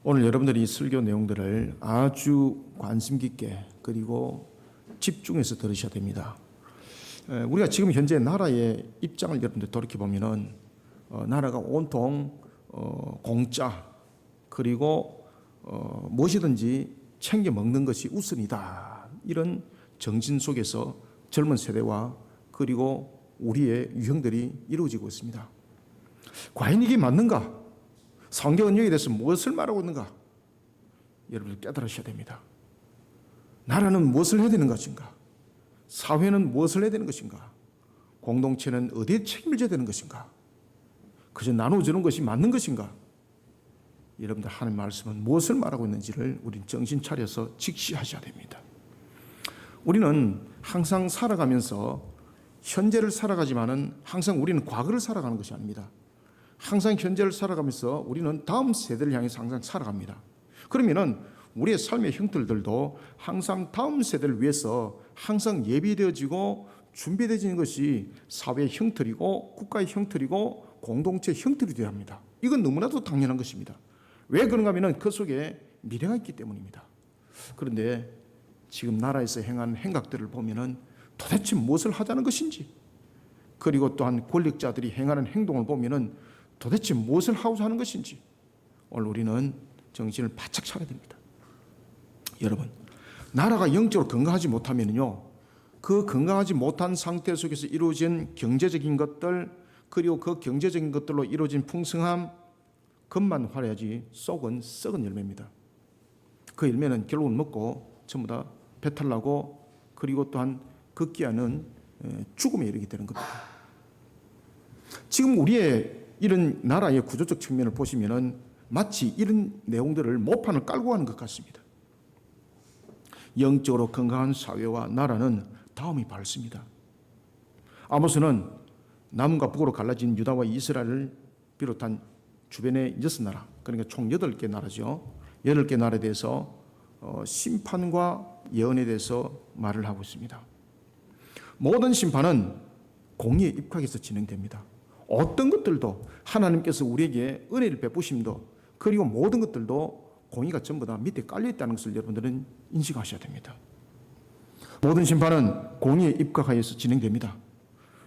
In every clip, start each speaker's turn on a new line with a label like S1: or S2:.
S1: 오늘 여러분들이 이 설교 내용들을 아주 관심 깊게 그리고 집중해서 들으셔야 됩니다. 우리가 지금 현재 나라의 입장을 여러분들 돌이켜보면은 나라가 온통 공짜 그리고 무엇이든지 챙겨 먹는 것이 우선이다. 이런 정신 속에서 젊은 세대와 그리고 우리의 유형들이 이루어지고 있습니다. 과연 이게 맞는가? 성경은 여기에 대해서 무엇을 말하고 있는가? 여러분들 깨달으셔야 됩니다. 나라는 무엇을 해야 되는 것인가? 사회는 무엇을 해야 되는 것인가? 공동체는 어디에 책임을 져야 되는 것인가? 그저 나눠주는 것이 맞는 것인가? 여러분들 하나님 말씀은 무엇을 말하고 있는지를 우리는 정신 차려서 직시하셔야 됩니다. 우리는 항상 살아가면서 현재를 살아가지만은 항상 우리는 과거를 살아가는 것이 아닙니다. 항상 현재를 살아가면서 우리는 다음 세대를 향해서 항상 살아갑니다. 그러면은 우리의 삶의 형틀들도 항상 다음 세대를 위해서 항상 예비되어지고 준비되어지는 것이 사회의 형틀이고 국가의 형틀이고 공동체의 형틀이 되어야 합니다. 이건 너무나도 당연한 것입니다. 왜 그런가 하면 그 속에 미래가 있기 때문입니다. 그런데 지금 나라에서 행한 행각들을 보면은 도대체 무엇을 하자는 것인지, 그리고 또한 권력자들이 행하는 행동을 보면은 도대체 무엇을 하고자 하는 것인지 오늘 우리는 정신을 바짝 차려야 됩니다. 여러분, 나라가 영적으로 건강하지 못하면요, 그 건강하지 못한 상태 속에서 이루어진 경제적인 것들, 그리고 그 경제적인 것들로 이루어진 풍성함, 겉만 화려하지 속은 썩은 열매입니다. 그 열매는 결국은 먹고 전부 다 배탈 나고 그리고 또한 극기야는 죽음에 이르게 되는 겁니다. 지금 우리의 이런 나라의 구조적 측면을 보시면은 마치 이런 내용들을 모판을 깔고 가는 것 같습니다. 영적으로 건강한 사회와 나라는 다음이 밝습니다. 아모스는 남과 북으로 갈라진 유다와 이스라엘을 비롯한 주변의 6나라, 그러니까 총 8개 나라죠. 8개 나라에 대해서 심판과 예언에 대해서 말을 하고 있습니다. 모든 심판은 공의의 입각에서 진행됩니다. 어떤 것들도 하나님께서 우리에게 은혜를 베푸심도 그리고 모든 것들도 공의가 전부 다 밑에 깔려있다는 것을 여러분들은 인식하셔야 됩니다. 모든 심판은 공의에 입각하여서 진행됩니다.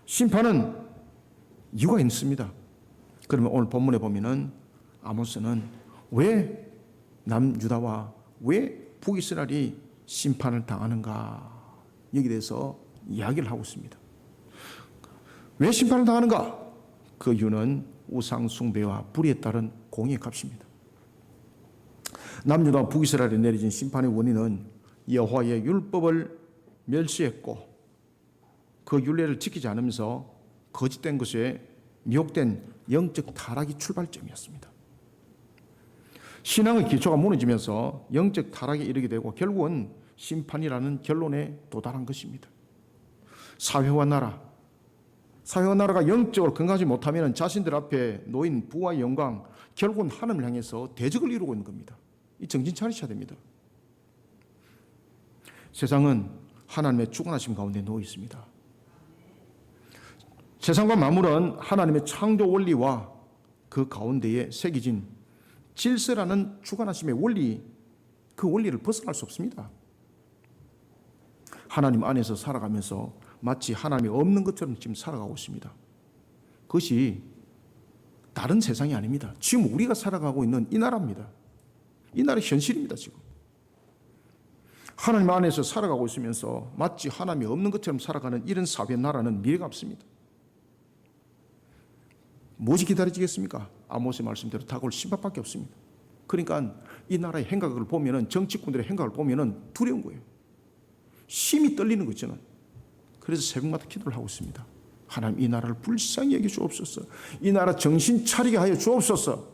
S1: 심판은 이유가 있습니다. 그러면 오늘 본문에 보면은 아모스는 왜 남유다와 왜 북이스라엘이 심판을 당하는가, 여기에 대해서 이야기를 하고 있습니다. 왜 심판을 당하는가? 그 이유는 우상 숭배와 불의에 따른 공의의 값입니다. 남유다와 북이스라엘에 내려진 심판의 원인은 여호와의 율법을 멸시했고 그 율례를 지키지 않으면서 거짓된 것에 미혹된 영적 타락이 출발점이었습니다. 신앙의 기초가 무너지면서 영적 타락에 이르게 되고 결국은 심판이라는 결론에 도달한 것입니다. 사회와 나라가 영적으로 건강하지 못하면 자신들 앞에 놓인 부와 영광, 결국은 하나님을 향해서 대적을 이루고 있는 겁니다. 이 정신 차리셔야 됩니다. 세상은 하나님의 주관하심 가운데 놓여 있습니다. 세상과 만물은 하나님의 창조 원리와 그 가운데에 새겨진 질서라는 주관하심의 원리, 그 원리를 벗어날 수 없습니다. 하나님 안에서 살아가면서 마치 하나님이 없는 것처럼 지금 살아가고 있습니다. 그것이 다른 세상이 아닙니다. 지금 우리가 살아가고 있는 이 나라입니다. 이 나라의 현실입니다. 지금 하나님 안에서 살아가고 있으면서 마치 하나님이 없는 것처럼 살아가는 이런 사회 나라는 미래가 없습니다. 무엇이 기다려지겠습니까? 아모스의 말씀대로 다가올 심판밖에 없습니다. 그러니까 이 나라의 행각을 보면은, 정치꾼들의 행각을 보면은 두려운 거예요. 심히 떨리는 거 저는. 그래서 새벽마다 기도를 하고 있습니다. 하나님, 이 나라를 불쌍히 여겨 주옵소서. 이 나라 정신 차리게 하여 주옵소서.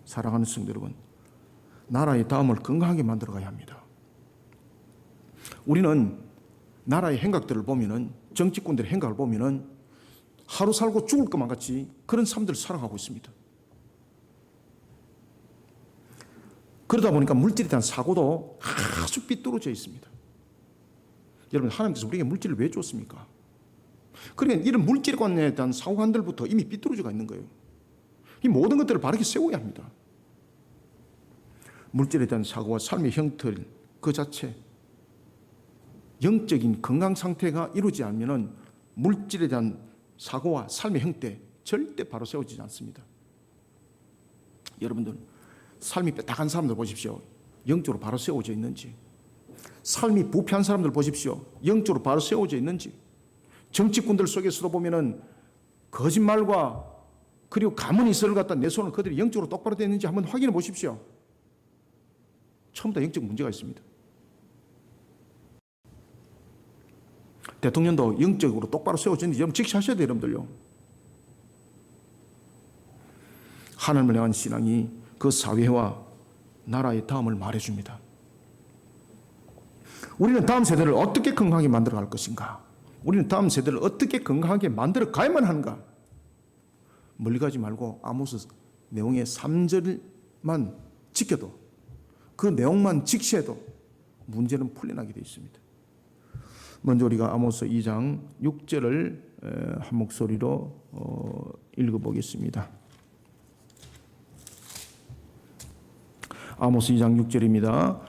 S1: 사랑하는 성도 여러분, 나라의 다음을 건강하게 만들어 가야 합니다. 우리는 나라의 행각들을 보면은, 정치꾼들의 행각을 보면은 하루 살고 죽을 것만 같이 그런 삶들을 살아가고 있습니다. 그러다 보니까 물질에 대한 사고도 아주 삐뚤어져 있습니다. 여러분, 하나님께서 우리에게 물질을 왜 줬습니까? 그러니까 이런 물질관에 대한 사고관들부터 이미 삐뚤어져가 있는 거예요. 이 모든 것들을 바르게 세워야 합니다. 물질에 대한 사고와 삶의 형태 그 자체, 영적인 건강 상태가 이루어지지 않으면 물질에 대한 사고와 삶의 형태 절대 바로 세워지지 않습니다. 여러분들 삶이 뼈딱한 사람들 보십시오. 영적으로 바로 세워져 있는지. 삶이 부패한 사람들 보십시오. 영적으로 바로 세워져 있는지. 정치꾼들 속에서도 보면은 거짓말과 그리고 가문이 있을 갖다 내 손을 그들이 영적으로 똑바로 되는지 한번 확인해 보십시오. 처음부터 영적 문제가 있습니다. 대통령도 영적으로 똑바로 세워졌는지 여러분 직시하셔야 돼요, 여러분들요. 하나님을 향한 신앙이 그 사회와 나라의 다음을 말해줍니다. 우리는 다음 세대를 어떻게 건강하게 만들어갈 것인가? 우리는 다음 세대를 어떻게 건강하게 만들어 가야만 하는가? 멀리 가지 말고 아모스 내용의 3절만 지켜도, 그 내용만 직시해도 문제는 풀려나게 되어 있습니다. 먼저 우리가 아모스 2장 6절을 한 목소리로 읽어보겠습니다. 아모스 2장 6절입니다.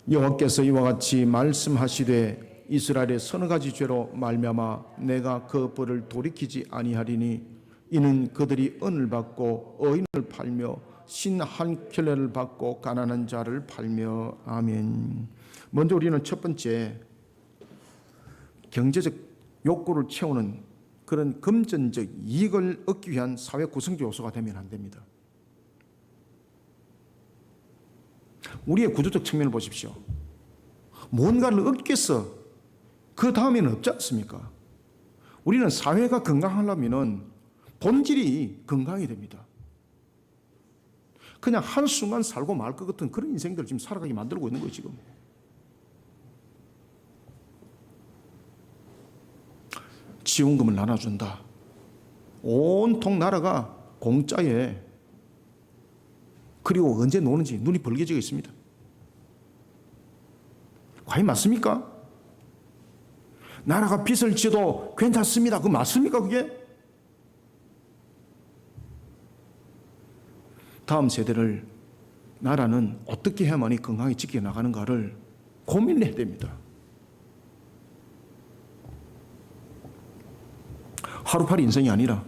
S1: 여호와께서 이와 같이 말씀하시되 이스라엘의 서너 가지 죄로 말미암아 내가 그 벌을 돌이키지 아니하리니 이는 그들이 은을 받고 어인을 팔며 신 한 켤레를 받고 가난한 자를 팔며. 아멘. 먼저 우리는 첫 번째 경제적 욕구를 채우는 그런 금전적 이익을 얻기 위한 사회 구성적 요소가 되면 안 됩니다. 우리의 구조적 측면을 보십시오. 뭔가를 얻기 위해서 그 다음에는 없지 않습니까? 우리는 사회가 건강하려면 본질이 건강이 됩니다. 그냥 한순간 살고 말 것 같은 그런 인생들을 지금 살아가게 만들고 있는 거예요, 지금. 지원금을 나눠준다. 온통 나라가 공짜에, 그리고 언제 노는지 눈이 벌게지고 있습니다. 과연 맞습니까? 나라가 빚을 지어도 괜찮습니다. 그거 맞습니까, 그게? 다음 세대를 나라는 어떻게 해야만이 건강하게 지켜나가는가를 고민을 해야 됩니다. 하루팔이 인생이 아니라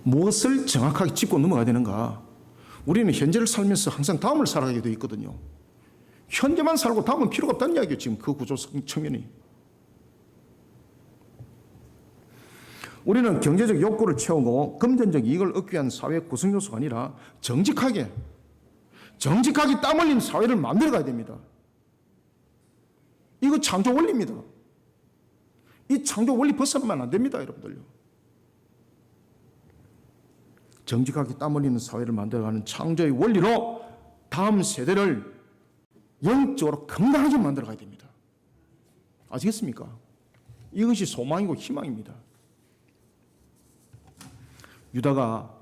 S1: 무엇을 정확하게 짚고 넘어가야 되는가. 우리는 현재를 살면서 항상 다음을 살아가게 되어 있거든요. 현재만 살고 다음은 필요가 없다는 이야기예요, 지금 그 구조 측면이. 우리는 경제적 욕구를 채우고 금전적 이익을 얻기 위한 사회 구성 요소가 아니라 정직하게 땀 흘린 사회를 만들어 가야 됩니다. 이거 창조 원리입니다. 이 창조 원리 벗어나면 안 됩니다, 여러분들요. 정직하게 땀 흘리는 사회를 만들어가는 창조의 원리로 다음 세대를 영적으로 건강하게 만들어 가야 됩니다. 아시겠습니까? 이것이 소망이고 희망입니다. 유다가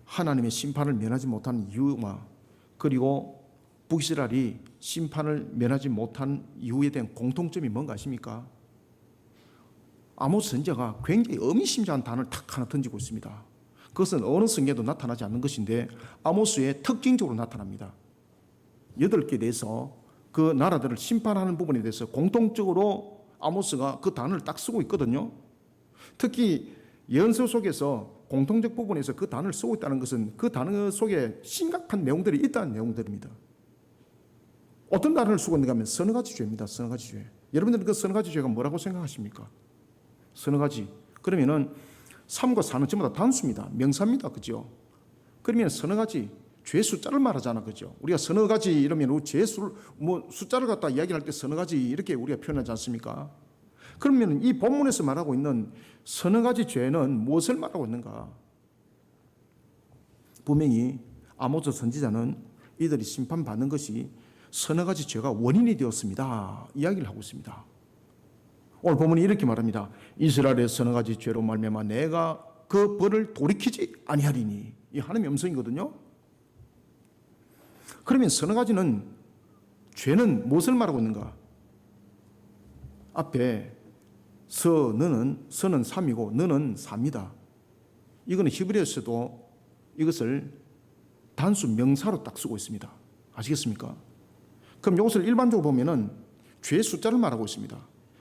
S1: 하나님의 심판을 면하지 못한 이유와 그리고 북이스라엘이 심판을 면하지 못한 이유에 대한 공통점이 뭔가 아십니까? 아모스 선지자가 굉장히 의미심장한 단어를 탁 하나 던지고 있습니다. 그것은 어느 성경에도 나타나지 않는 것인데 아모스의 특징적으로 나타납니다. 8개에 대해서 그 나라들을 심판하는 부분에 대해서 공통적으로 아모스가 그 단어를 딱 쓰고 있거든요. 특히 예언서 속에서 공통적 부분에서 그 단어를 쓰고 있다는 것은 그 단어 속에 심각한 내용들이 있다는 내용들입니다. 어떤 단어를 쓰고 있는가 하면 서너 가지 죄입니다. 서너 가지 죄. 여러분들은 그 서너 가지 죄가 뭐라고 생각하십니까? 서너 가지. 그러면은 3과 4는 전부 다 단수입니다. 명사입니다. 그죠? 그러면 서너 가지 죄 숫자를 말하잖아. 그죠? 우리가 서너 가지 이러면 죄 숫자를 갖다 이야기할 때 서너 가지 이렇게 우리가 표현하지 않습니까? 그러면 이 본문에서 말하고 있는 서너 가지 죄는 무엇을 말하고 있는가? 분명히 아모스 선지자는 이들이 심판받는 것이 서너 가지 죄가 원인이 되었습니다. 이야기를 하고 있습니다. 오늘 본문이 이렇게 말합니다. 이스라엘의 서너 가지 죄로 말미암아 내가 그 벌을 돌이키지 아니하리니. 이 하나님의 음성이거든요. 그러면 서너 가지는 죄는 무엇을 말하고 있는가? 앞에 서는 3이고 너는 4입니다. 이거는 히브리어에서도 이것을 단수 명사로 딱 쓰고 있습니다. 아시겠습니까? 그럼 이것을 일반적으로 보면은 죄의 숫자를 말하고 있습니다.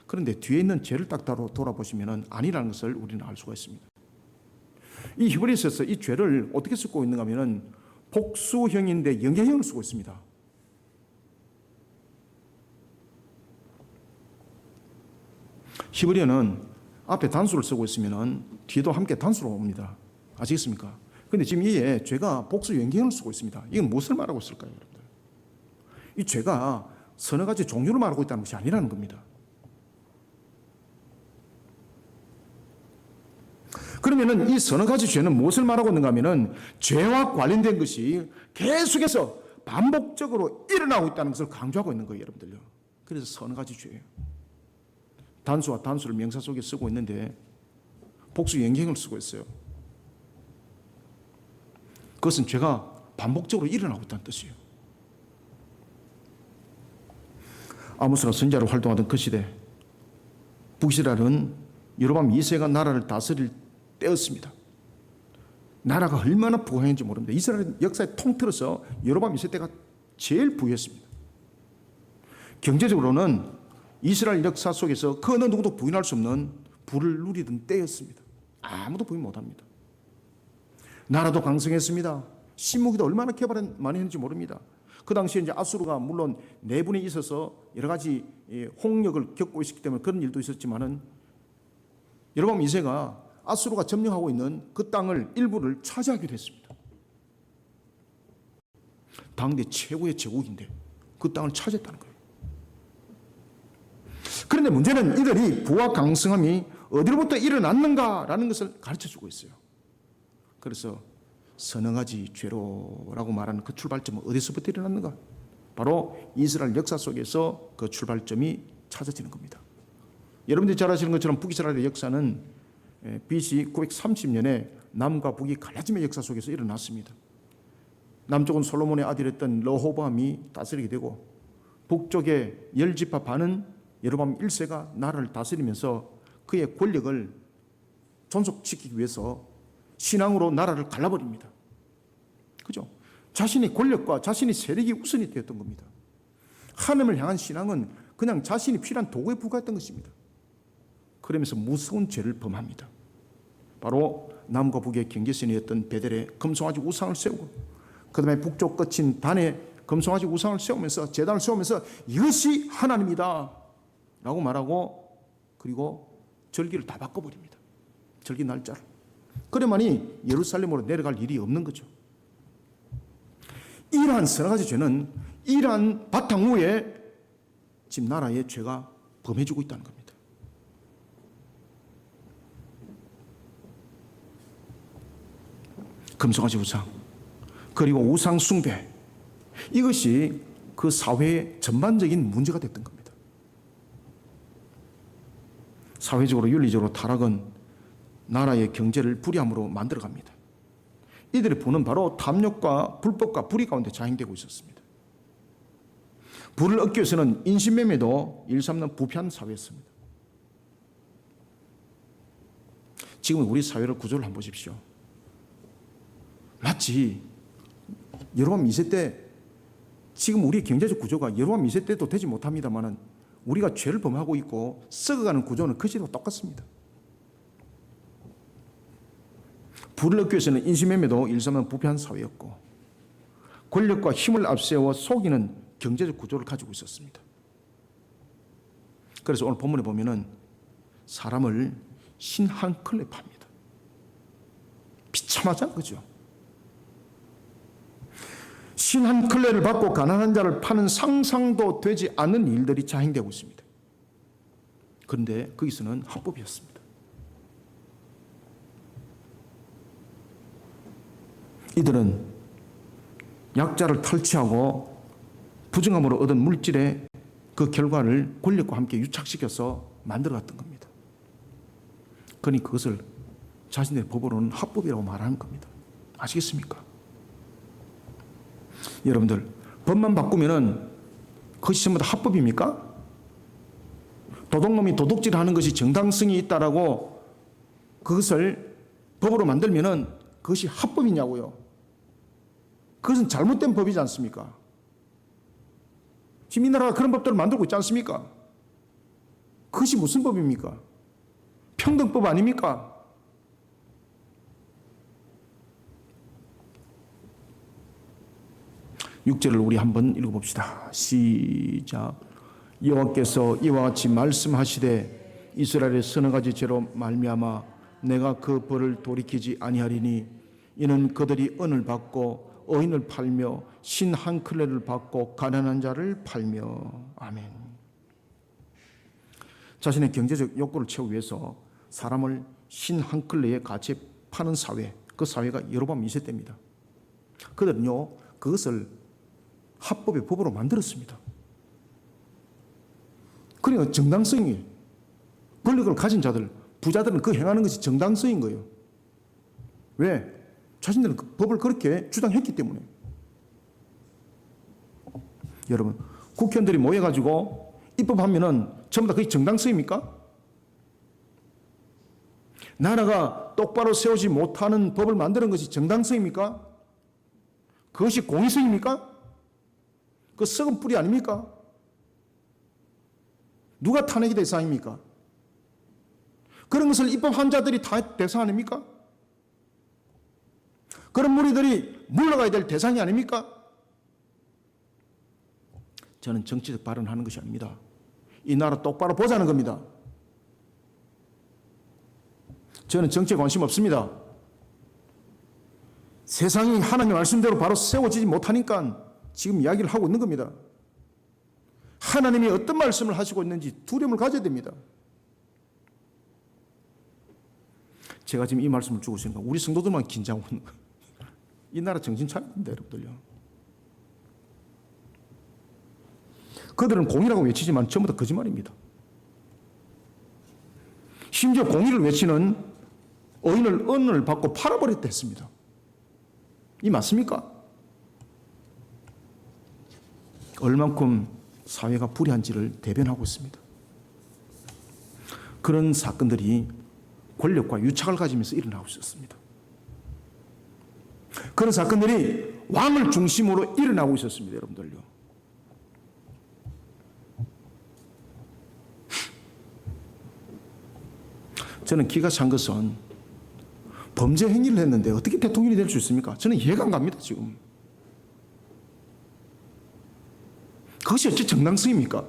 S1: 그런데 뒤에 있는 죄를 딱 돌아보시면은 아니라는 것을 우리는 알 수가 있습니다. 이 히브리서에서 이 죄를 어떻게 쓰고 있는가 하면은 복수형인데 영예형을 쓰고 있습니다. 히브리어는 앞에 단수를 쓰고 있으면은 뒤에도 함께 단수로 옵니다. 아시겠습니까? 그런데 지금 이에 죄가 복수 영예형을 쓰고 있습니다. 이건 무엇을 말하고 있을까요, 여러분들? 이 죄가 서너 가지 종류를 말하고 있다는 것이 아니라는 겁니다. 그러면은 이 서너 가지 죄는 무엇을 말하고 있는가 하면은 죄와 관련된 것이 계속해서 반복적으로 일어나고 있다는 것을 강조하고 있는 거예요, 여러분들요. 그래서 서너 가지 죄예요. 단수와 단수를 명사 속에 쓰고 있는데 복수 영형을 쓰고 있어요. 그것은 죄가 반복적으로 일어나고 있다는 뜻이에요. 아모스가 선지자로 활동하던 그 시대, 북이스라엘은 여로보암 2세가 나라를 다스릴 때였습니다. 나라가 얼마나 부강했는지 모릅니다. 이스라엘 역사에 통틀어서 여로보암 2세 때가 제일 부유했습니다. 경제적으로는 이스라엘 역사 속에서 그 어느 누구도 부인할 수 없는 부를 누리던 때였습니다. 아무도 부인 못합니다. 나라도 강성했습니다. 신무기도 얼마나 개발 많이 했는지 모릅니다. 그 당시에 이제 아수르가 물론 내분에 있어서 여러 가지 홍역을 겪고 있었기 때문에 그런 일도 있었지만은 여로보암 2세가 아수르가 점령하고 있는 그 땅을 일부를 차지하기도 했습니다. 당대 최고의 제국인데 그 땅을 차지했다는 거예요. 그런데 문제는 이들이 부와 강성함이 어디로부터 일어났는가라는 것을 가르쳐주고 있어요. 그래서 서너 가지 죄로라고 말하는 그 출발점은 어디서부터 일어났는가? 바로 이스라엘 역사 속에서 그 출발점이 찾아지는 겁니다. 여러분들이 잘 아시는 것처럼 북이스라엘의 역사는 BC 930년에 남과 북이 갈라짐의 역사 속에서 일어났습니다. 남쪽은 솔로몬의 아들이었던 르호보암이 다스리게 되고 북쪽의 10지파 반은 여로보암 1세가 나라를 다스리면서 그의 권력을 존속시키기 위해서 신앙으로 나라를 갈라버립니다. 그죠? 자신의 권력과 자신의 세력이 우선이 되었던 겁니다. 하나님을 향한 신앙은 그냥 자신이 필요한 도구에 불과했던 것입니다. 그러면서 무서운 죄를 범합니다. 바로 남과 북의 경계선이었던 베델에 금송아지 우상을 세우고 그 다음에 북쪽 끝인 단에 금송아지 우상을 세우면서 제단을 세우면서 이것이 하나님이다 라고 말하고 그리고 절기를 다 바꿔버립니다. 절기 날짜를. 그래만이 예루살렘으로 내려갈 일이 없는 거죠. 이러한 서너 가지 죄는 이러한 바탕 위에 지금 나라의 죄가 범해지고 있다는 겁니다. 금송아지 우상 그리고 우상 숭배 이것이 그 사회의 전반적인 문제가 됐던 겁니다. 사회적으로 윤리적으로 타락은 나라의 경제를 불이함으로 만들어갑니다. 이들의 부는 바로 탐욕과 불법과 불의 가운데 자행되고 있었습니다. 부를 얻기 위해서는 인신매매도 일삼는 부패한 사회였습니다. 지금 우리 사회를 구조를 한번 보십시오. 마치 여로보암 2세 때 지금 우리의 경제적 구조가 여로보암 2세 때도 되지 못합니다만은 우리가 죄를 범하고 있고 썩어가는 구조는 그 시대와 똑같습니다. 부를 얻기 위해서는 인신매매도 일삼는 부패한 사회였고 권력과 힘을 앞세워 속이는 경제적 구조를 가지고 있었습니다. 그래서 오늘 본문에 보면은 사람을 신 한 클레 팝니다. 비참하지 않죠? 신 한 클레를 받고 가난한 자를 파는 상상도 되지 않는 일들이 자행되고 있습니다. 그런데 거기서는 합법이었습니다. 이들은 약자를 탈취하고 부정함으로 얻은 물질의 그 결과를 권력과 함께 유착시켜서 만들어갔던 겁니다. 그러니 그것을 자신들의 법으로는 합법이라고 말하는 겁니다. 아시겠습니까? 여러분들 법만 바꾸면은 그것이 전부 다 합법입니까? 도둑놈이 도둑질하는 것이 정당성이 있다라고 그것을 법으로 만들면은 그것이 합법이냐고요? 그것은 잘못된 법이지 않습니까? 지금 이 나라가 그런 법들을 만들고 있지 않습니까? 그것이 무슨 법입니까? 평등법 아닙니까? 육절을 우리 한번 읽어봅시다. 시작. 여호와께서 이와 같이 말씀하시되 이스라엘의 서너 가지 죄로 말미암아 내가 그 벌을 돌이키지 아니하리니 이는 그들이 은을 받고 어인을 팔며 신 한 클레를 받고 가난한 자를 팔며. 아멘. 자신의 경제적 욕구를 채우기 위해서 사람을 신 한 클레의 가치에 파는 사회, 그 사회가 여러 번 있었답니다. 그들은요 그것을 합법의 법으로 만들었습니다. 그러니까 정당성이, 권력을 가진 자들, 부자들은 그 행하는 것이 정당성인 거예요. 왜? 자신들은 그 법을 그렇게 주장했기 때문에. 여러분, 국회의원들이 모여가지고 입법하면은 전부 다 그게 정당성입니까? 나라가 똑바로 세우지 못하는 법을 만드는 것이 정당성입니까? 그것이 공의성입니까? 그 썩은 뿌리 아닙니까? 누가 탄핵의 대상입니까? 그런 것을 입법한 자들이 다 대상 아닙니까? 그런 무리들이 물러가야 될 대상이 아닙니까? 저는 정치적 발언하는 것이 아닙니다. 이 나라 똑바로 보자는 겁니다. 저는 정치에 관심 없습니다. 세상이 하나님 말씀대로 바로 세워지지 못하니까 지금 이야기를 하고 있는 겁니다. 하나님이 어떤 말씀을 하시고 있는지 두려움을 가져야 됩니다. 제가 지금 이 말씀을 주고 있으니까 우리 성도들만 긴장하고 있는 거예요. 이 나라 정신 차려야 됩니다, 여러분들요. 그들은 공의라고 외치지만 전부 다 거짓말입니다. 심지어 공의를 외치는 어인을 은을 받고 팔아버렸다 했습니다. 이 맞습니까? 얼만큼 사회가 불의한지를 대변하고 있습니다. 그런 사건들이 권력과 유착을 가지면서 일어나고 있었습니다. 그런 사건들이 왕을 중심으로 일어나고 있었습니다, 여러분들요. 저는 기가 찬 것은 범죄 행위를 했는데 어떻게 대통령이 될 수 있습니까? 저는 이해가 안 갑니다, 지금. 그것이 어찌 정당성입니까?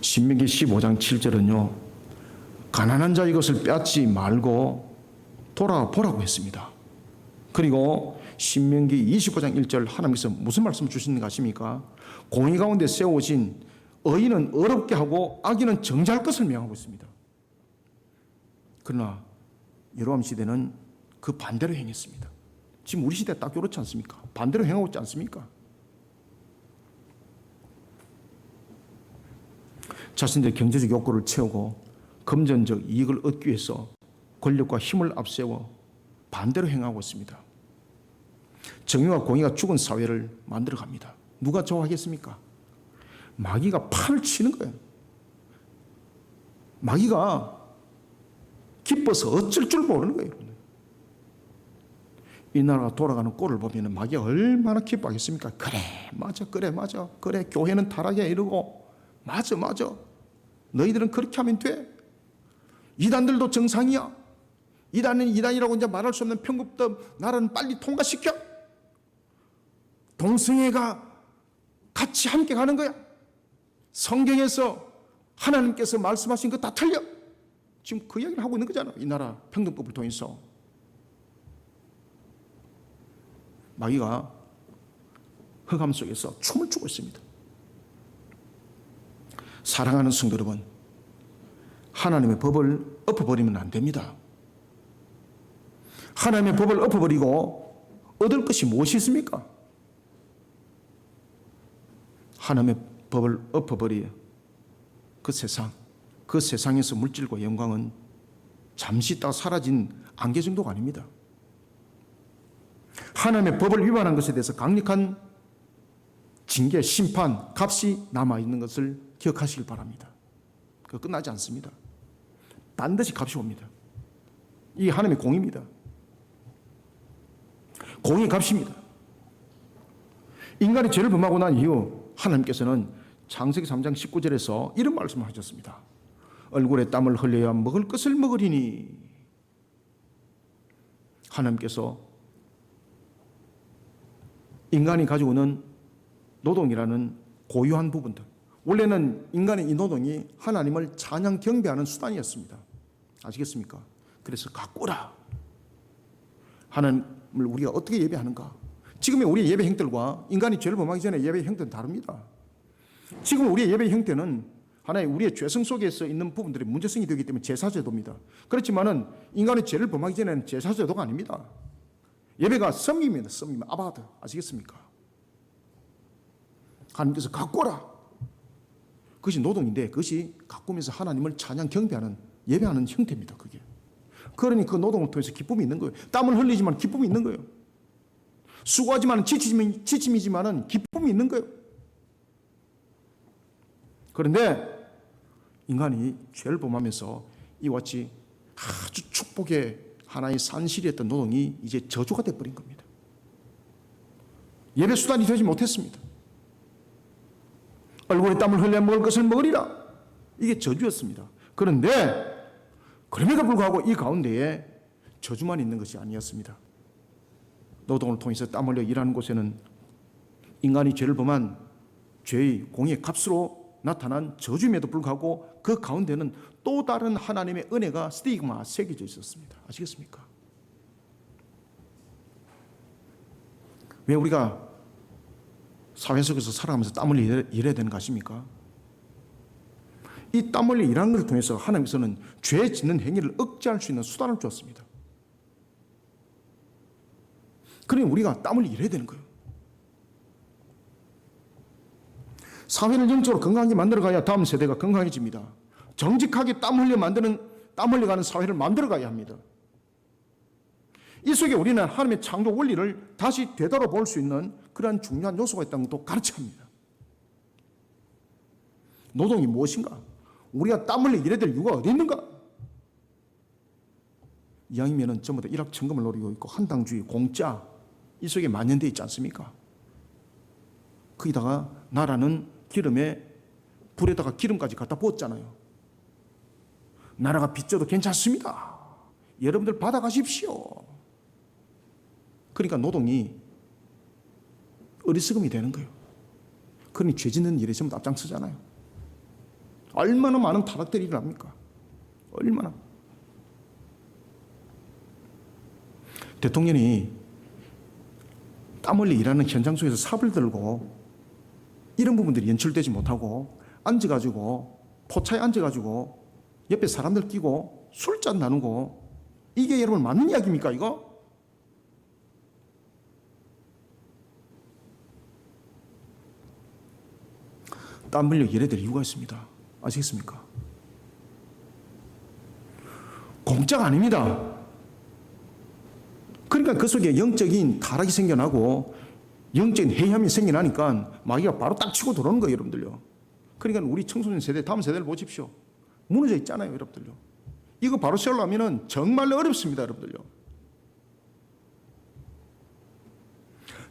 S1: 신명기 15장 7절은요, 가난한 자의 것을 빼앗지 말고 돌아보라고 했습니다. 그리고 신명기 25장 1절 하나님께서 무슨 말씀을 주시는가 아십니까? 공의 가운데 세워진 의인은 어렵게 하고 악인은 정죄할 것을 명하고 있습니다. 그러나 여로암 시대는 그 반대로 행했습니다. 지금 우리 시대 딱 그렇지 않습니까? 반대로 행하고 있지 않습니까? 자신들의 경제적 욕구를 채우고 금전적 이익을 얻기 위해서 권력과 힘을 앞세워 반대로 행하고 있습니다. 정의와 공의가 죽은 사회를 만들어갑니다. 누가 좋아하겠습니까? 마귀가 판을 치는 거예요. 마귀가 기뻐서 어쩔 줄 모르는 거예요. 이 나라가 돌아가는 꼴을 보면 마귀가 얼마나 기뻐하겠습니까? 그래 맞아, 그래 맞아, 그래 교회는 타락이야 이러고, 맞아 맞아, 너희들은 그렇게 하면 돼, 이단들도 정상이야, 이단은 이단이라고 이제 말할 수 없는 편급법 나라는 빨리 통과시켜, 동성애가 같이 함께 가는 거야, 성경에서 하나님께서 말씀하신 거 다 틀려, 지금 그 이야기를 하고 있는 거잖아. 이 나라 평등법을 통해서 마귀가 흑암 속에서 춤을 추고 있습니다. 사랑하는 성도 여러분, 하나님의 법을 엎어버리면 안 됩니다. 하나님의 법을 엎어버리고 얻을 것이 무엇이 있습니까? 하나님의 법을 엎어버려 그 세상에서 물질과 영광은 잠시 있다가 사라진 안개 정도가 아닙니다. 하나님의 법을 위반한 것에 대해서 강력한 징계, 심판, 값이 남아있는 것을 기억하시길 바랍니다. 그거 끝나지 않습니다. 반드시 값이 옵니다. 이게 하나님의 공의입니다. 공의 값입니다. 인간이 죄를 범하고 난 이후 하나님께서는 창세기 3장 19절에서 이런 말씀을 하셨습니다. 얼굴에 땀을 흘려야 먹을 것을 먹으리니. 하나님께서 인간이 가지고 있는 노동이라는 고유한 부분들, 원래는 인간의 이 노동이 하나님을 찬양 경배하는 수단이었습니다. 아시겠습니까? 그래서 가꾸라. 하나님을 우리가 어떻게 예배하는가? 지금의 우리의 예배 형태와 인간이 죄를 범하기 전에 예배 형태는 다릅니다. 지금 우리의 예배 형태는 하나의 우리의 죄성 속에서 있는 부분들이 문제성이 되기 때문에 제사제도입니다. 그렇지만은 인간의 죄를 범하기 전에는 제사제도가 아닙니다. 예배가 섬김입니다. 섬김, 아바드. 아시겠습니까? 하나님께서 가꾸라. 그것이 노동인데 그것이 가꾸면서 하나님을 찬양 경배하는 예배하는 형태입니다. 그게. 그러니 그 노동을 통해서 기쁨이 있는 거예요. 땀을 흘리지만 기쁨이 있는 거예요. 수고하지만 지침이지만 기쁨이 있는 거예요. 그런데 인간이 죄를 범하면서 이와 같이 아주 축복의 하나의 산실이었던 노동이 이제 저주가 되어버린 겁니다. 예배 수단이 되지 못했습니다. 얼굴에 땀을 흘려 먹을 것을 먹으리라. 이게 저주였습니다. 그런데 그럼에도 불구하고 이 가운데에 저주만 있는 것이 아니었습니다. 노동을 통해서 땀 흘려 일하는 곳에는 인간이 죄를 범한 죄의 공의 값으로 나타난 저주임에도 불구하고 그 가운데는 또 다른 하나님의 은혜가 스티그마 새겨져 있었습니다. 아시겠습니까? 왜 우리가 사회 속에서 살아가면서 땀 흘려 일해야 되는 거 아십니까? 이 땀 흘려 일하는 것을 통해서 하나님께서는 죄 짓는 행위를 억제할 수 있는 수단을 주었습니다. 그러니 우리가 땀 흘려 일해야 되는 거예요. 사회를 영적으로 건강하게 만들어가야 다음 세대가 건강해집니다. 정직하게 땀 흘려가는 사회를 만들어가야 합니다. 이 속에 우리는 하나님의 창조 원리를 다시 되돌아볼 수 있는 그러한 중요한 요소가 있다는 것도 가르쳐야 합니다. 노동이 무엇인가? 우리가 땀 흘려 일해야 될 이유가 어디 있는가? 이왕이면 전부 다 일확천금을 노리고 있고 한당주의, 공짜 이 속에 만연되어 있지 않습니까? 거기다가 나라는 기름에 불에다가 기름까지 갖다 부었잖아요. 나라가 빚져도 괜찮습니다. 여러분들 받아가십시오. 그러니까 노동이 어리석음이 되는 거예요. 그러니 죄 짓는 일에 전부 앞장서잖아요. 얼마나 많은 타락들이 일어납니까? 얼마나. 대통령이 땀 흘려 일하는 현장 속에서 삽을 들고 이런 부분들이 연출되지 못하고 앉아가지고 포차에 앉아가지고 옆에 사람들 끼고 술잔 나누고 이게 여러분 맞는 이야기입니까 이거? 땀 흘려 일해야 될 이유가 있습니다. 아시겠습니까? 공짜가 아닙니다. 그러니까 그 속에 영적인 타락이 생겨나고 영적인 해이함이 생겨나니까 마귀가 바로 딱 치고 들어오는 거예요, 여러분들요. 그러니까 우리 청소년 세대, 다음 세대를 보십시오. 무너져 있잖아요, 여러분들요. 이거 바로 세우려면 정말로 어렵습니다, 여러분들요.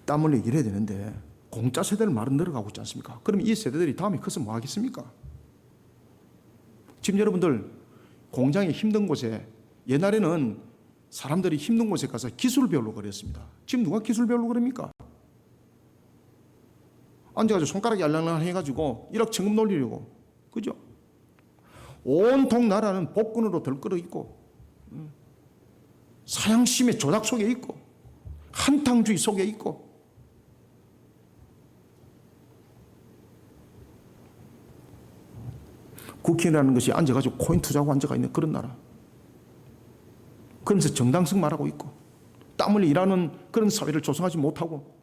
S1: 땀 흘려 일해야 되는데 공짜 세대를 말은 늘어가고 있지 않습니까? 그럼 이 세대들이 다음에 커서 뭐 하겠습니까? 지금 여러분들 공장이 힘든 곳에 옛날에는 사람들이 힘든 곳에 가서 기술 배우려고 그랬습니다. 지금 누가 기술 배우려고 그럽니까? 앉아가지고 손가락이 알랑알랑 해가지고 일확천금 놀리려고. 그죠? 온통 나라는 복근으로 덜끌어 있고 사양심의 조작 속에 있고 한탕주의 속에 있고 국회의원이라는 것이 앉아가지고 코인 투자하고 앉아가 있는 그런 나라. 그러면서 정당성 말하고 있고 땀 흘려 일하는 그런 사회를 조성하지 못하고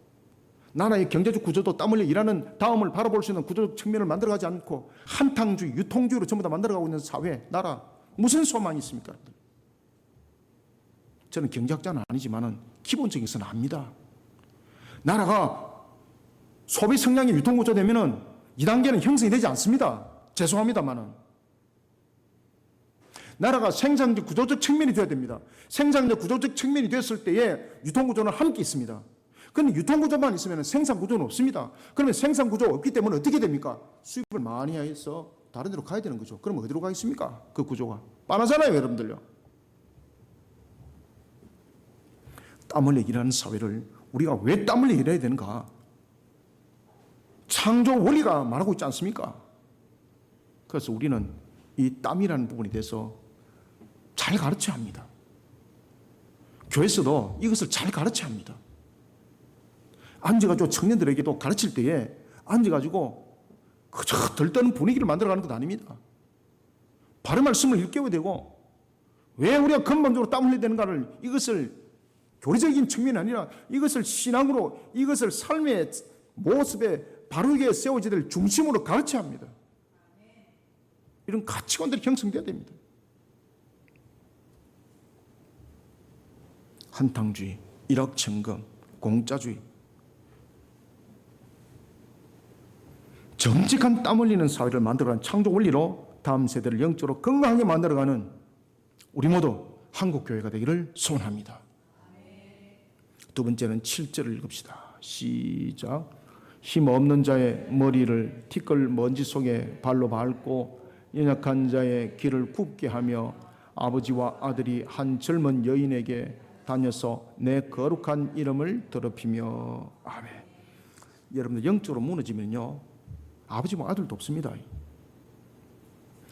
S1: 나라의 경제적 구조도 땀 흘려 일하는 다음을 바라볼 수 있는 구조적 측면을 만들어가지 않고 한탕주의, 유통주의로 전부 다 만들어가고 있는 사회, 나라 무슨 소망이 있습니까? 저는 경제학자는 아니지만 기본적인 것은 압니다. 나라가 소비 성향이 유통구조 되면 2단계는 형성이 되지 않습니다. 죄송합니다만은 나라가 생산적 구조적 측면이 되어야 됩니다. 생산적 구조적 측면이 됐을 때에 유통구조는 함께 있습니다. 그런데 유통구조만 있으면 생산구조는 없습니다. 그러면 생산구조가 없기 때문에 어떻게 됩니까? 수입을 많이 해서 다른 데로 가야 되는 거죠. 그럼 어디로 가 있습니까? 그 구조가. 뻔하잖아요, 여러분들요. 땀 흘려 일하는 사회를 우리가 왜 땀 흘려 일해야 되는가? 창조 원리가 말하고 있지 않습니까? 그래서 우리는 이 땀이라는 부분에 대해서 잘 가르쳐야 합니다. 교회에서도 이것을 잘 가르쳐야 합니다. 앉아가지고 청년들에게도 가르칠 때에 앉아가지고 그저 들떠는 분위기를 만들어가는 것 아닙니다. 바른 말씀을 일깨워야 되고 왜 우리가 근본적으로 땀 흘려야 되는가를 이것을 교리적인 측면이 아니라 이것을 신앙으로 이것을 삶의 모습에 바르게 세워져야 될 중심으로 가르쳐야 합니다. 이런 가치관들이 형성돼야 됩니다. 한탕주의, 일확천금, 공짜주의, 정직한 땀 흘리는 사회를 만들어가는 창조 원리로 다음 세대를 영적으로 건강하게 만들어가는 우리 모두 한국교회가 되기를 소원합니다. 두 번째는 7절을 읽읍시다. 시작. 힘없는 자의 머리를 티끌 먼지 속에 발로 밟고 연약한 자의 길을 굽게 하며 아버지와 아들이 한 젊은 여인에게 다녀서 내 거룩한 이름을 더럽히며. 아멘. 여러분들 영적으로 무너지면요 아버지와 아들도 없습니다.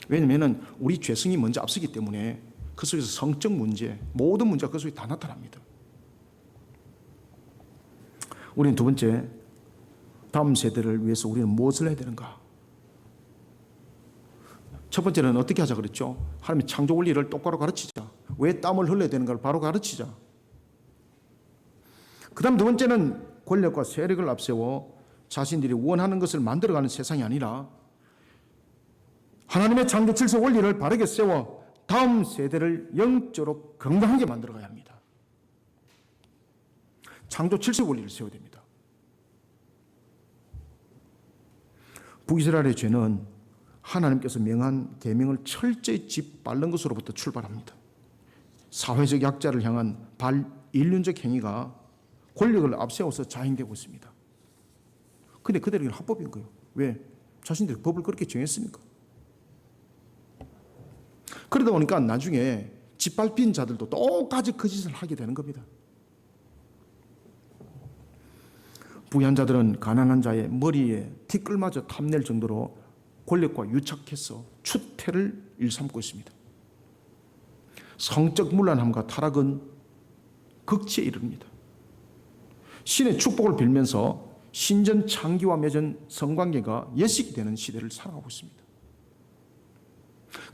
S1: 왜냐하면 우리 죄성이 먼저 앞서기 때문에 그 속에서 성적 문제, 모든 문제가 그 속에 다 나타납니다. 우리는 두 번째, 다음 세대를 위해서 우리는 무엇을 해야 되는가? 첫 번째는 어떻게 하자 그랬죠? 하나님의 창조 원리를 똑바로 가르치자. 왜 땀을 흘려야 되는가를 바로 가르치자. 그 다음 두 번째는 권력과 세력을 앞세워 자신들이 원하는 것을 만들어가는 세상이 아니라 하나님의 창조 질서 원리를 바르게 세워 다음 세대를 영적으로 건강하게 만들어가야 합니다. 창조 질서 원리를 세워야 됩니다. 북이스라엘의 죄는 하나님께서 명한 계명을 철저히 짓밟는 것으로부터 출발합니다. 사회적 약자를 향한 반인륜적 행위가 권력을 앞세워서 자행되고 있습니다. 근데 그들에게는 합법인 거예요. 왜? 자신들이 법을 그렇게 정했으니까. 그러다 보니까 나중에 짓밟힌 자들도 똑같이 그 짓을 하게 되는 겁니다. 부유한 자들은 가난한 자의 머리에 티끌마저 탐낼 정도로 권력과 유착해서 추태를 일삼고 있습니다. 성적 문란함과 타락은 극치에 이릅니다. 신의 축복을 빌면서 신전 창기와 맺은 성관계가 예식이 되는 시대를 살아가고 있습니다.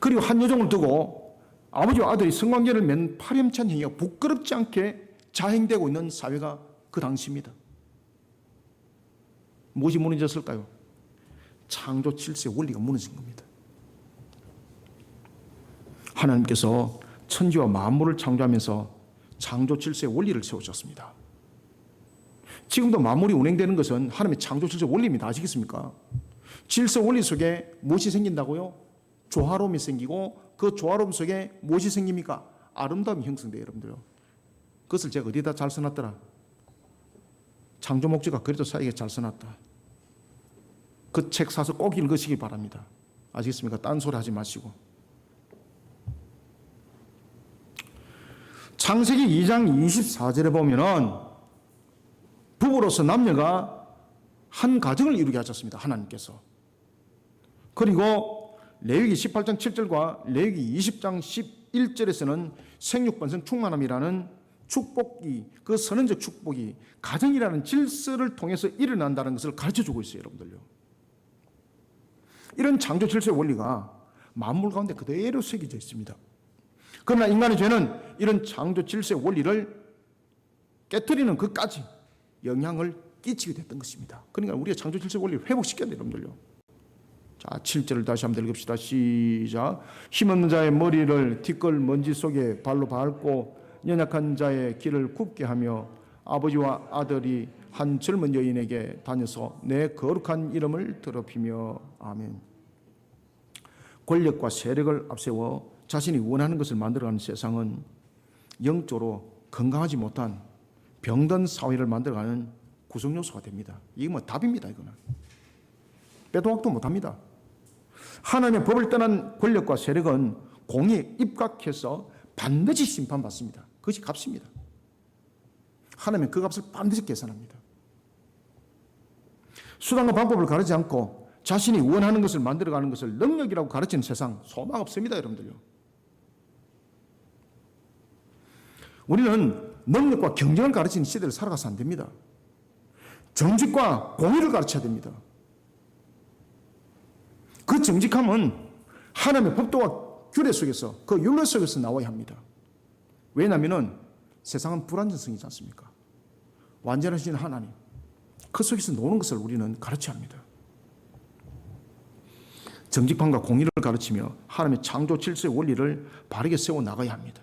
S1: 그리고 한 여종을 두고 아버지와 아들이 성관계를 맺는 파렴치한 행위가 부끄럽지 않게 자행되고 있는 사회가 그 당시입니다. 무엇이 무너졌을까요? 창조 질서의 원리가 무너진 겁니다. 하나님께서 천지와 만물을 창조하면서 창조 질서의 원리를 세우셨습니다. 지금도 만물이 운행되는 것은 하나님의 창조 질서 원리입니다. 아시겠습니까? 질서 원리 속에 무엇이 생긴다고요? 조화로움이 생기고 그 조화로움 속에 무엇이 생깁니까? 아름다움이 형성돼요, 여러분들요. 그것을 제가 어디다 잘 써놨더라? 창조 목적과 그리스도 사이에 잘 써놨다. 그 책 사서 꼭 읽으시기 바랍니다. 아시겠습니까? 딴소리 하지 마시고. 창세기 2장 24절에 보면은 부부로서 남녀가 한 가정을 이루게 하셨습니다. 하나님께서. 그리고 레위기 18장 7절과 레위기 20장 11절에서는 생육번성 충만함이라는 축복이, 그 선언적 축복이 가정이라는 질서를 통해서 일어난다는 것을 가르쳐주고 있어요, 여러분들요. 이런 창조 질서의 원리가 만물 가운데 그대로 새겨져 있습니다. 그러나 인간의 죄는 이런 창조 질서의 원리를 깨트리는 것까지 영향을 끼치게 됐던 것입니다. 그러니까 우리가 창조 질서의 원리를 회복시켜야 돼요, 여러분들요. 자, 7절을 다시 한번 읽읍시다. 시작. 힘없는 자의 머리를 티끌 먼지 속에 발로 밟고 연약한 자의 길을 굽게 하며 아버지와 아들이 한 젊은 여인에게 다녀서 내 거룩한 이름을 더럽히며. 아멘. 권력과 세력을 앞세워 자신이 원하는 것을 만들어가는 세상은 영적으로 건강하지 못한 병든 사회를 만들어가는 구성요소가 됩니다. 이게 뭐 답입니다. 이거는 빼도 박도 못합니다. 하나님의 법을 떠난 권력과 세력은 공의에 입각해서 반드시 심판받습니다. 그것이 값입니다. 하나님은 그 값을 반드시 계산합니다. 수단과 방법을 가르지 않고 자신이 원하는 것을 만들어가는 것을 능력이라고 가르치는 세상 소망 없습니다. 여러분들요. 우리는 능력과 경쟁을 가르치는 시대를 살아가서 안 됩니다. 정직과 공의를 가르쳐야 됩니다. 그 정직함은 하나님의 법도와 규례 속에서, 그 율례 속에서 나와야 합니다. 왜냐하면 세상은 불완전성이지 않습니까? 완전하신 하나님, 그 속에서 노는 것을 우리는 가르쳐야 합니다. 정직함과 공의를 가르치며 하나님의 창조 질서의 원리를 바르게 세워 나가야 합니다.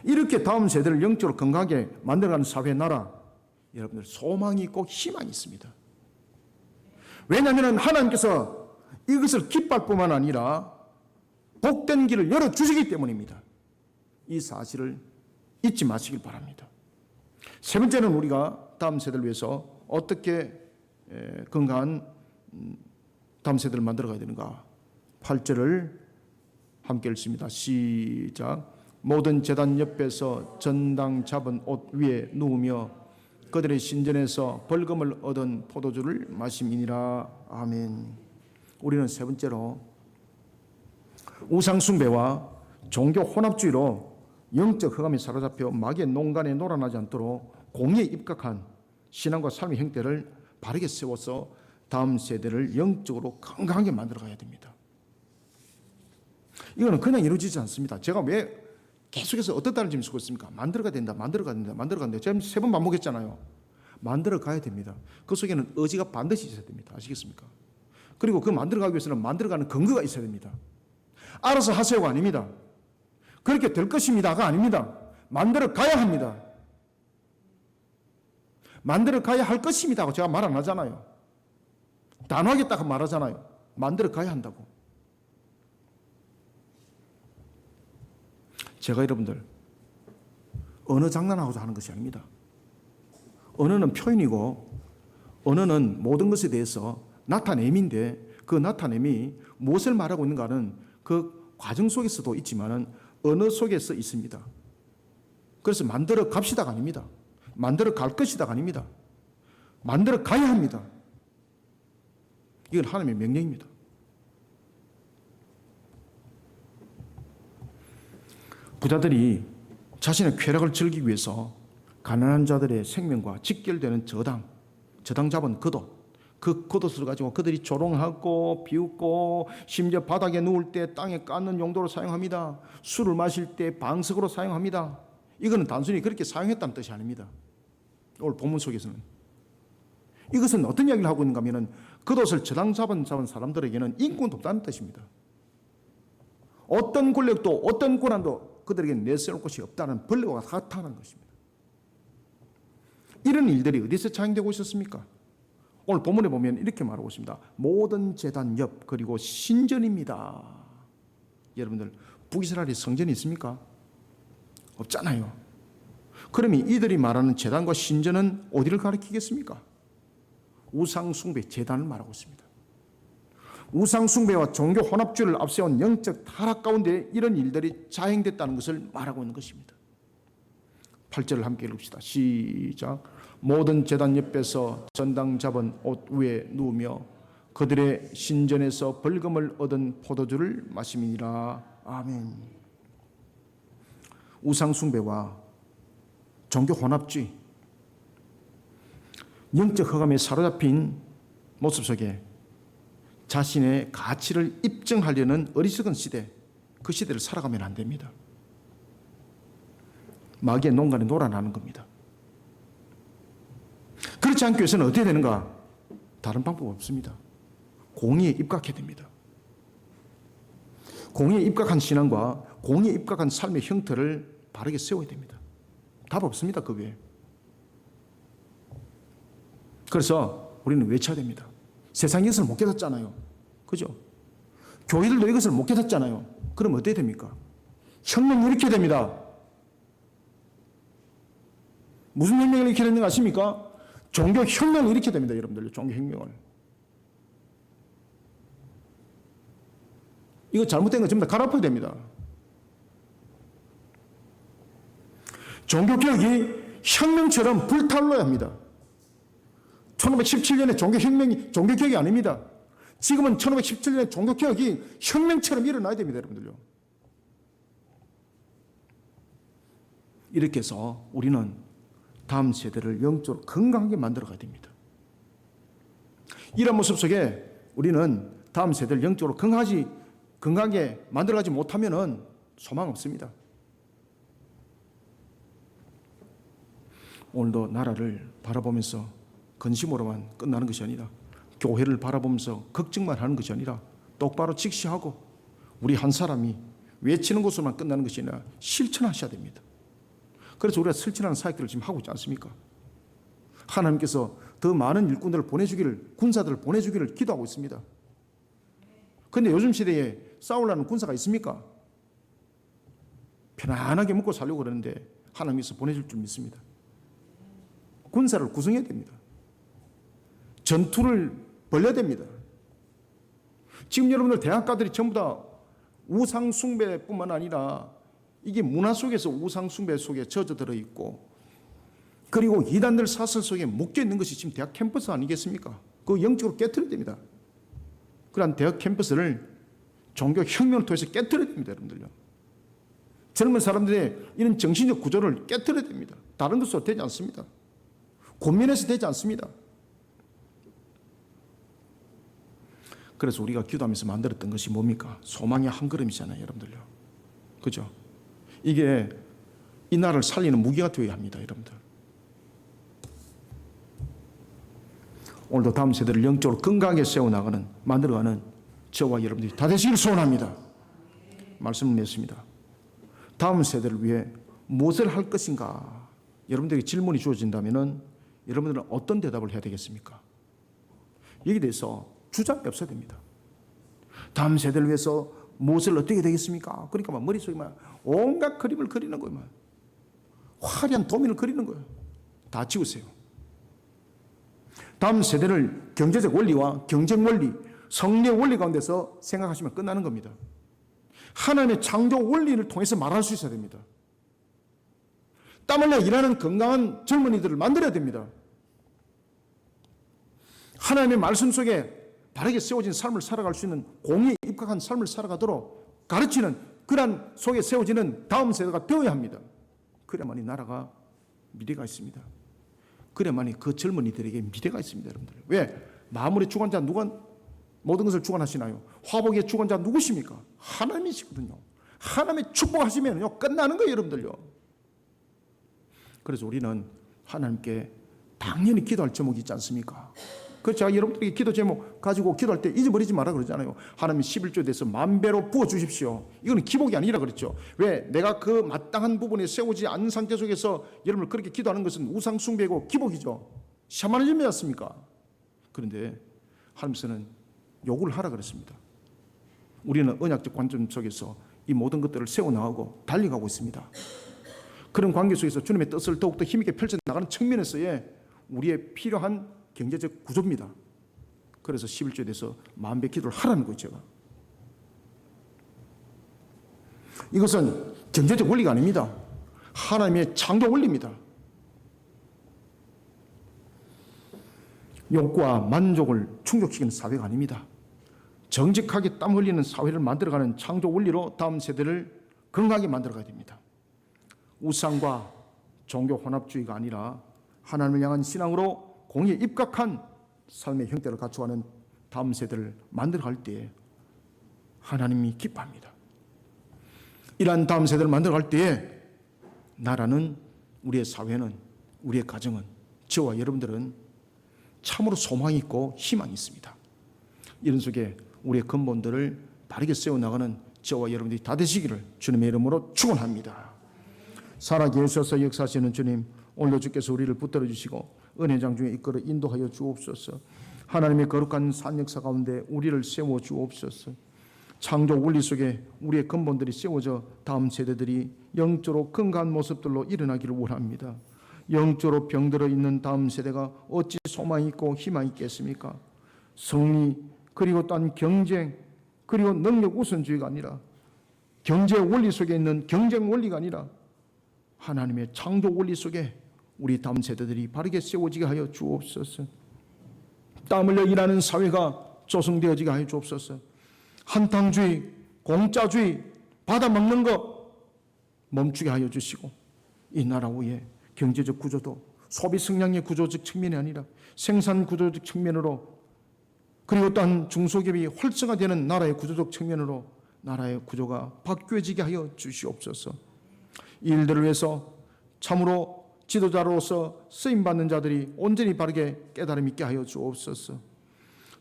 S1: 이렇게 다음 세대를 영적으로 건강하게 만들어가는 사회 나라, 여러분들 소망이 있고 희망이 있습니다. 왜냐하면 하나님께서 이것을 기뻐할 뿐만 아니라 복된 길을 열어주시기 때문입니다. 이 사실을 잊지 마시길 바랍니다. 세 번째는 우리가 다음 세대를 위해서 어떻게 건강한 다음 세대를 만들어가야 되는가. 8절을 함께 읽습니다. 시작. 모든 제단 옆에서 전당 잡은 옷 위에 누우며 그들의 신전에서 벌금을 얻은 포도주를 마심이니라. 아멘. 우리는 세 번째로 우상숭배와 종교 혼합주의로 영적 흑암에 사로잡혀 마귀의 농간에 놀아나지 않도록 공의에 입각한 신앙과 삶의 형태를 바르게 세워서 다음 세대를 영적으로 건강하게 만들어가야 됩니다. 이거는 그냥 이루어지지 않습니다. 제가 왜 계속해서 어떻다는 질문 쓰고 있습니까? 만들어가야 된다, 만들어가야 된다, 만들어가야 된다. 제가 3번 반복했잖아요. 만들어가야 됩니다. 그 속에는 의지가 반드시 있어야 됩니다. 아시겠습니까? 그리고 그 만들어가기 위해서는 만들어가는 근거가 있어야 됩니다. 알아서 하세요가 아닙니다. 그렇게 될 것입니다가 아닙니다. 만들어가야 합니다. 만들어가야 할 것입니다고 제가 말 안 하잖아요. 단호하게 딱 말하잖아요. 만들어가야 한다고. 제가 여러분들 언어 장난하고자 하는 것이 아닙니다. 언어는 표현이고 언어는 모든 것에 대해서 나타냄인데 그 나타냄이 무엇을 말하고 있는가는 그 과정 속에서도 있지만은 언어 속에서 있습니다. 그래서 만들어 갑시다가 아닙니다. 만들어 갈 것이다가 아닙니다. 만들어 가야 합니다. 이건 하나님의 명령입니다. 부자들이 자신의 쾌락을 즐기기 위해서 가난한 자들의 생명과 직결되는 저당 잡은 겉옷, 그 겉옷을 가지고 그들이 조롱하고 비웃고 심지어 바닥에 누울 때 땅에 깎는 용도로 사용합니다. 술을 마실 때 방석으로 사용합니다. 이거는 단순히 그렇게 사용했다는 뜻이 아닙니다. 오늘 본문 속에서는 이것은 어떤 이야기를 하고 있는가 하면 겉옷을 저당 잡은 사람들에게는 인권도 없다는 뜻입니다. 어떤 권력도 어떤 권한도 그들에게 내세울 것이 없다는 벌레와 같다는 것입니다. 이런 일들이 어디서 차용되고 있었습니까? 오늘 본문에 보면 이렇게 말하고 있습니다. 모든 제단 옆 그리고 신전입니다. 여러분들 북이스라엘에 성전이 있습니까? 없잖아요. 그러면 이들이 말하는 제단과 신전은 어디를 가리키겠습니까? 우상숭배 제단을 말하고 있습니다. 우상숭배와 종교 혼합주의를 앞세운 영적 타락 가운데 이런 일들이 자행됐다는 것을 말하고 있는 것입니다. 8절을 함께 읽읍시다. 시작. 모든 제단 옆에서 전당 잡은 옷 위에 누우며 그들의 신전에서 벌금을 얻은 포도주를 마심이니라. 아멘. 우상숭배와 종교 혼합주의, 영적 흑암에 사로잡힌 모습 속에 자신의 가치를 입증하려는 어리석은 시대, 그 시대를 살아가면 안 됩니다. 마귀의 농간에 놀아나는 겁니다. 그렇지 않기 위해서는 어떻게 되는가? 다른 방법 없습니다. 공의에 입각해야 됩니다. 공의에 입각한 신앙과 공의에 입각한 삶의 형태를 바르게 세워야 됩니다. 답 없습니다. 그 외에. 그래서 우리는 외쳐야 됩니다. 세상이 이것을 못 깨닫잖아요. 그죠? 교회들도 이것을 못 깨닫잖아요. 그럼 어떻게 됩니까? 혁명이 이렇게 됩니다. 무슨 혁명을 일으키는 거 아십니까? 종교 혁명을 일으켜야 됩니다, 여러분들. 종교 혁명을. 이거 잘못된 거 전부 다 갈아엎어야 됩니다. 종교개혁이 혁명처럼 불타올라야 합니다. 1517년에 종교개혁이 아닙니다. 지금은 1517년에 종교개혁이 혁명처럼 일어나야 됩니다, 여러분들요. 이렇게 해서 우리는 다음 세대를 영적으로 건강하게 만들어가야 됩니다. 이런 모습 속에 우리는 다음 세대를 영적으로 건강하게 만들어가지 못하면 소망 없습니다. 오늘도 나라를 바라보면서 근심으로만 끝나는 것이 아니라 교회를 바라보면서 걱정만 하는 것이 아니라 똑바로 직시하고 우리 한 사람이 외치는 것으로만 끝나는 것이 아니라 실천하셔야 됩니다. 그래서 우리가 실천하는 사역들을 지금 하고 있지 않습니까? 하나님께서 더 많은 일꾼들을 보내주기를, 군사들을 보내주기를 기도하고 있습니다. 그런데 요즘 시대에 싸우려는 군사가 있습니까? 편안하게 먹고 살려고 그러는데 하나님께서 보내줄 줄 믿습니다. 군사를 구성해야 됩니다. 전투를 벌려야 됩니다. 지금 여러분들 대학가들이 전부 다 우상숭배뿐만 아니라 이게 문화 속에서 우상숭배 속에 젖어들어 있고, 그리고 이단들 사슬 속에 묶여 있는 것이 지금 대학 캠퍼스 아니겠습니까? 그거 영적으로 깨트려야 됩니다. 그러한 대학 캠퍼스를 종교 혁명을 통해서 깨트려야 됩니다, 여러분들요. 젊은 사람들의 이런 정신적 구조를 깨트려야 됩니다. 다른 것으로 되지 않습니다. 권면해서 되지 않습니다. 그래서 우리가 기도하면서 만들었던 것이 뭡니까? 소망의 한 걸음이잖아요, 여러분들요. 그죠? 이게 이 나라를 살리는 무기가 되어야 합니다, 여러분들. 오늘도 다음 세대를 영적으로 건강하게 세워나가는, 만들어가는 저와 여러분들이 다 되시길 소원합니다. 말씀을 냈습니다. 다음 세대를 위해 무엇을 할 것인가? 여러분들에게 질문이 주어진다면 여러분들은 어떤 대답을 해야 되겠습니까? 여기에 대해서 주장이 없어야 됩니다. 다음 세대를 위해서 무엇을 어떻게 되겠습니까? 그러니까 막 머릿속에 막 온갖 그림을 그리는 거예요. 막 화려한 도면을 그리는 거예요. 다 지우세요. 다음 세대를 경제적 원리와 경쟁 원리, 성리의 원리 가운데서 생각하시면 끝나는 겁니다. 하나님의 창조 원리를 통해서 말할 수 있어야 됩니다. 땀 흘려 일하는 건강한 젊은이들을 만들어야 됩니다. 하나님의 말씀 속에 바르게 세워진 삶을 살아갈 수 있는, 공의에 입각한 삶을 살아가도록 가르치는, 그러한 속에 세워지는 다음 세대가 되어야 합니다. 그래야만이 나라가 미래가 있습니다. 그래야만이 그 젊은이들에게 미래가 있습니다, 여러분들. 왜? 만물의 주관자 누가 모든 것을 주관하시나요? 화복의 주관자 누구십니까? 하나님이시거든요. 하나님의 축복하시면요 끝나는 거예요, 여러분들요. 그래서 우리는 하나님께 당연히 기도할 제목이 있지 않습니까? 그래서 제가 여러분들에게 기도 제목 가지고 기도할 때 잊어버리지 마라 그러잖아요. 하나님 11조에 대해서 만배로 부어주십시오. 이거는 기복이 아니라 그랬죠. 왜? 내가 그 마땅한 부분에 세우지 않는 상태 속에서 여러분을 그렇게 기도하는 것은 우상숭배고 기복이죠. 샤머니즘이었습니까? 그런데 하나님께서는 요구를 하라 그랬습니다. 우리는 언약적 관점 속에서 이 모든 것들을 세워나가고 달려가고 있습니다. 그런 관계 속에서 주님의 뜻을 더욱더 힘있게 펼쳐나가는 측면에서의 우리의 필요한 경제적 구조입니다. 그래서 11조에 대해서 만배 기도를 하라는 거예요, 제가. 이것은 경제적 원리가 아닙니다. 하나님의 창조 원리입니다. 욕구와 만족을 충족시키는 사회가 아닙니다. 정직하게 땀 흘리는 사회를 만들어가는 창조 원리로 다음 세대를 건강하게 만들어가야 됩니다. 우상과 종교 혼합주의가 아니라 하나님을 향한 신앙으로 공의에 입각한 삶의 형태를 갖춰가는 다음 세대를 만들어갈 때에 하나님이 기뻐합니다. 이러한 다음 세대를 만들어갈 때에 나라는, 우리의 사회는, 우리의 가정은, 저와 여러분들은 참으로 소망이 있고 희망이 있습니다. 이런 속에 우리의 근본들을 바르게 세워나가는 저와 여러분들이 다 되시기를 주님의 이름으로 축원합니다. 살아계셔서 역사하시는 주님, 오늘도 주께서 우리를 붙들어 주시고 은혜장 중에 이끌어 인도하여 주옵소서. 하나님의 거룩한 산 역사 가운데 우리를 세워 주옵소서. 창조 원리 속에 우리의 근본들이 세워져 다음 세대들이 영적으로 건강한 모습들로 일어나기를 원합니다. 영적으로 병들어 있는 다음 세대가 어찌 소망이 있고 희망이 있겠습니까? 승리, 그리고 또한 경쟁, 그리고 능력 우선주의가 아니라 경제 원리 속에 있는 경쟁 원리가 아니라 하나님의 창조 원리 속에 우리 다음 세대들이 바르게 세워지게 하여 주옵소서. 땀 흘려 일하는 사회가 조성되어지게 하여 주옵소서. 한탕주의, 공짜주의, 받아먹는 것 멈추게 하여 주시고, 이 나라 위에 경제적 구조도 소비 성장의 구조적 측면이 아니라 생산 구조적 측면으로, 그리고 또한 중소기업이 활성화되는 나라의 구조적 측면으로 나라의 구조가 바뀌어지게 하여 주시옵소서. 이 일들을 위해서 참으로 지도자로서 쓰임받는 자들이 온전히 바르게 깨달음 있게 하여 주옵소서.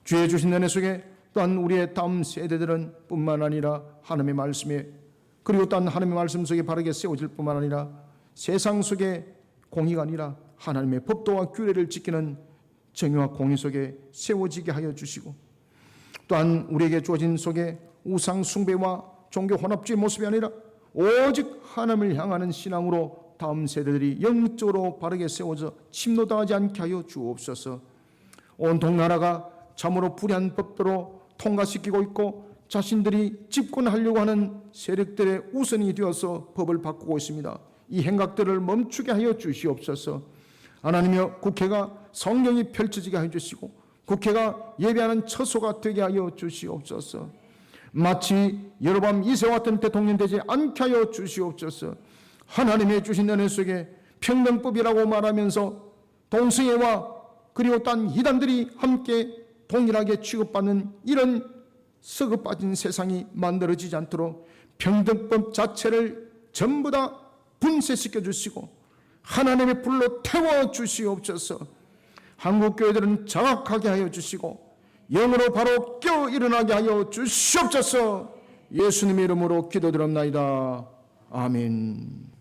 S1: 주의 주신 은혜 속에 또한 우리의 다음 세대들은 뿐만 아니라 하나님의 말씀에, 그리고 또한 하나님의 말씀 속에 바르게 세워질 뿐만 아니라 세상 속에 공의가 아니라 하나님의 법도와 규례를 지키는 정의와 공의 속에 세워지게 하여 주시고, 또한 우리에게 주어진 속에 우상 숭배와 종교 혼합주의 모습이 아니라 오직 하나님을 향하는 신앙으로 다음 세대들이 영적으로 바르게 세워져 침노당하지 않게 하여 주옵소서. 온통 나라가 참으로 불의한 법도로 통과시키고 있고 자신들이 집권하려고 하는 세력들의 우선이 되어서 법을 바꾸고 있습니다. 이 행각들을 멈추게 하여 주시옵소서. 하나님이여, 국회가 성령이 펼쳐지게 하여 주시고 국회가 예배하는 처소가 되게 하여 주시옵소서. 마치 여로보암 2세와 같은 대통령 되지 않게 하여 주시옵소서. 하나님의 주신 은혜 속에 평등법이라고 말하면서 동성애와 그리고 딴 이단들이 함께 동일하게 취급받는 이런 썩어 빠진 세상이 만들어지지 않도록 평등법 자체를 전부 다 분쇄시켜 주시고 하나님의 불로 태워 주시옵소서. 한국 교회들은 장악하게 하여 주시고 영으로 바로 깨어 일어나게 하여 주시옵소서. 예수님의 이름으로 기도드립나이다. 아멘.